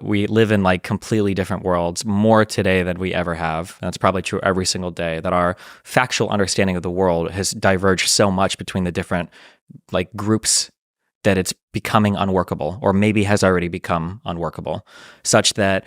we live in like completely different worlds more today than we ever have. And that's probably true every single day, that our factual understanding of the world has diverged so much between the different like groups that it's becoming unworkable, or maybe has already become unworkable, such that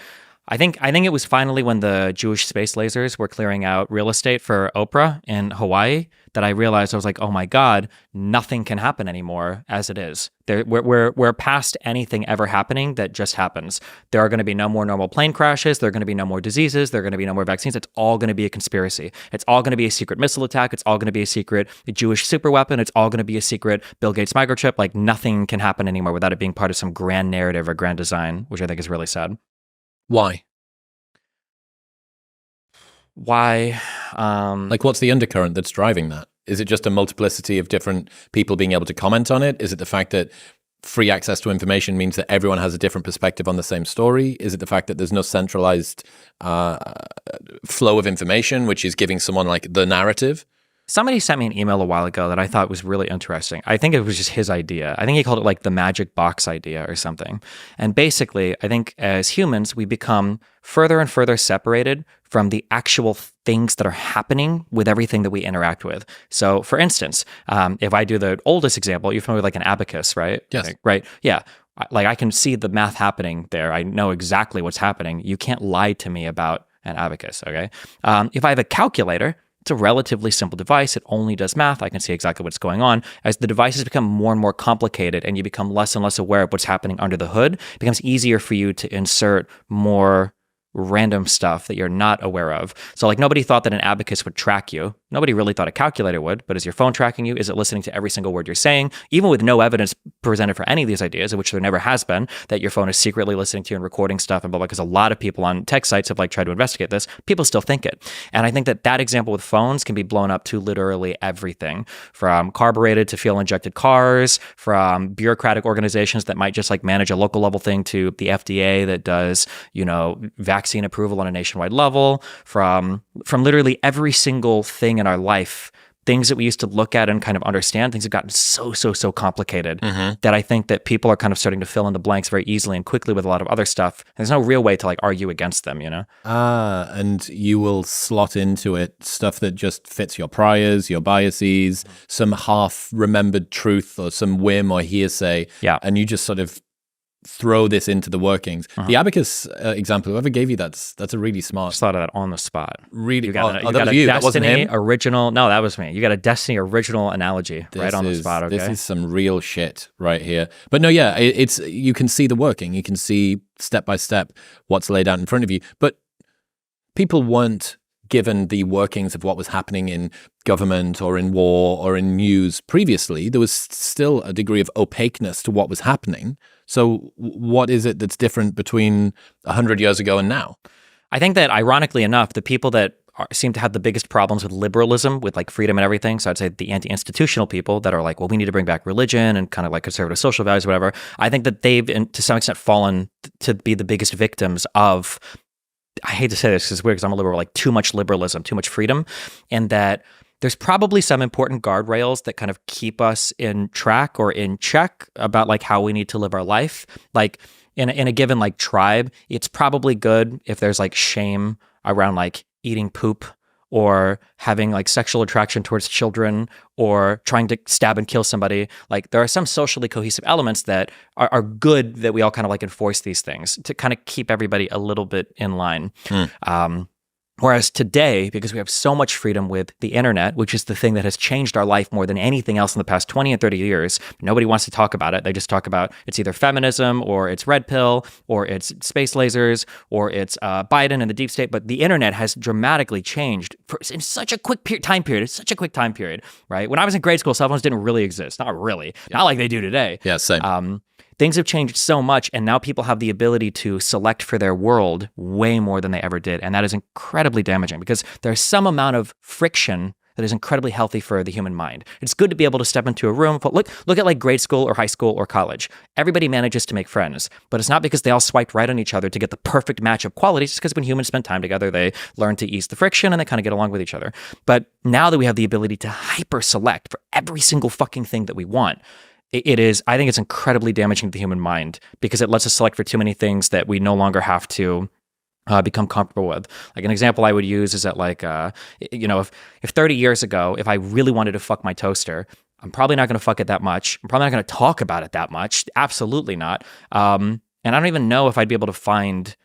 I think it was finally when the Jewish space lasers were clearing out real estate for Oprah in Hawaii that I realized, I was like, oh my God, nothing can happen anymore as it is. We're past anything ever happening that just happens. There are going to be no more normal plane crashes. There are going to be no more diseases. There are going to be no more vaccines. It's all going to be a conspiracy. It's all going to be a secret missile attack. It's all going to be a secret Jewish super weapon. It's all going to be a secret Bill Gates microchip. Like nothing can happen anymore without it being part of some grand narrative or grand design, which I think is really sad. Why? Why? Like, what's the undercurrent that's driving that? Is it just a multiplicity of different people being able to comment on it? Is it the fact that free access to information means that everyone has a different perspective on the same story? Is it the fact that there's no centralized flow of information, which is giving someone like the narrative? Somebody sent me an email a while ago that I thought was really interesting. I think it was just his idea. I think he called it like the magic box idea or something. And basically, I think as humans, we become further and further separated from the actual things that are happening with everything that we interact with. So for instance, if I do the oldest example, you're familiar with like an abacus, right? Yes. Like, right? Yeah. Like I can see the math happening there. I know exactly what's happening. You can't lie to me about an abacus, okay? If I have a calculator, it's a relatively simple device. It only does math. I can see exactly what's going on. As the devices become more and more complicated and you become less and less aware of what's happening under the hood, it becomes easier for you to insert more random stuff that you're not aware of. So like nobody thought that an abacus would track you. Nobody really thought a calculator would, but is your phone tracking you? Is it listening to every single word you're saying? Even with no evidence presented for any of these ideas, of which there never has been, that your phone is secretly listening to you and recording stuff and blah, blah, because a lot of people on tech sites have like tried to investigate this. People still think it. And I think that that example with phones can be blown up to literally everything, from carbureted to fuel injected cars, from bureaucratic organizations that might just like manage a local level thing, to the FDA that does, you know, vaccine approval on a nationwide level, from literally every single thing in our life. Things that we used to look at and kind of understand, things have gotten so complicated that I think that people are kind of starting to fill in the blanks very easily and quickly with a lot of other stuff. There's no real way to like argue against them, you know? And you will slot into it stuff that just fits your priors, your biases, some half-remembered truth or some whim or hearsay. Yeah. And you just sort of throw this into the workings. The abacus example, whoever gave you that's a really smart. Just thought of that on the spot. Really, you got that was you. That wasn't him. Original. No, that was me. You got a Destiny original analogy right on the spot. Okay, this is some real shit right here. But no, yeah, it's you can see the working. You can see step by step what's laid out in front of you. But people weren't given the workings of what was happening in government or in war or in news previously. There was still a degree of opaqueness to what was happening. So what is it that's different between 100 years ago and now? I think that ironically enough, the people that seem to have the biggest problems with liberalism, with like freedom and everything, so I'd say the anti-institutional people that are like, well, we need to bring back religion and kind of like conservative social values, whatever. I think that they've, to some extent, fallen to be the biggest victims of, I hate to say this because it's weird because I'm a liberal, like too much liberalism, too much freedom, and that there's probably some important guardrails that kind of keep us in track or in check about like how we need to live our life. Like in a given like tribe, it's probably good if there's like shame around like eating poop or having like sexual attraction towards children or trying to stab and kill somebody. Like there are some socially cohesive elements that are good that we all kind of like enforce these things to kind of keep everybody a little bit in line. Whereas today, because we have so much freedom with the internet, which is the thing that has changed our life more than anything else in the past 20 and 30 years, nobody wants to talk about it. They just talk about it's either feminism or it's red pill or it's space lasers or it's Biden and the deep state. But the internet has dramatically changed in such a quick time period. It's such a quick time period, right? When I was in grade school, cell phones didn't really exist. Not really. Yeah. Not like they do today. Yeah, same. Things have changed so much, and now people have the ability to select for their world way more than they ever did, and that is incredibly damaging because there's some amount of friction that is incredibly healthy for the human mind. It's good to be able to step into a room, but look at like grade school or high school or college. Everybody manages to make friends, but it's not because they all swiped right on each other to get the perfect match of qualities. It's because when humans spend time together, they learn to ease the friction and they kind of get along with each other. But now that we have the ability to hyper select for every single fucking thing that we want, it is, I think it's incredibly damaging to the human mind because it lets us select for too many things that we no longer have to become comfortable with. Like an example I would use is that like, if 30 years ago, if I really wanted to fuck my toaster, I'm probably not going to fuck it that much. I'm probably not going to talk about it that much. Absolutely not. And I don't even know if I'd be able to find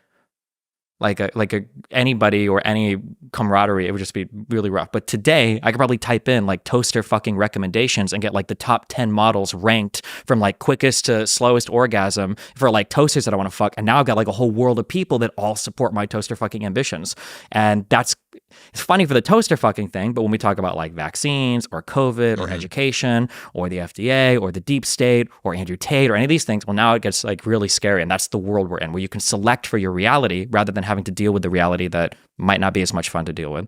like a anybody or any camaraderie. It would just be really rough. But today I could probably type in like toaster fucking recommendations and get like the top 10 models ranked from like quickest to slowest orgasm for like toasters that I want to fuck. And now I've got like a whole world of people that all support my toaster fucking ambitions. And it's funny for the toaster fucking thing, but when we talk about like vaccines or COVID or education or the FDA or the deep state or Andrew Tate or any of these things, well, now it gets like really scary. And that's the world we're in, where you can select for your reality rather than having to deal with the reality that might not be as much fun to deal with.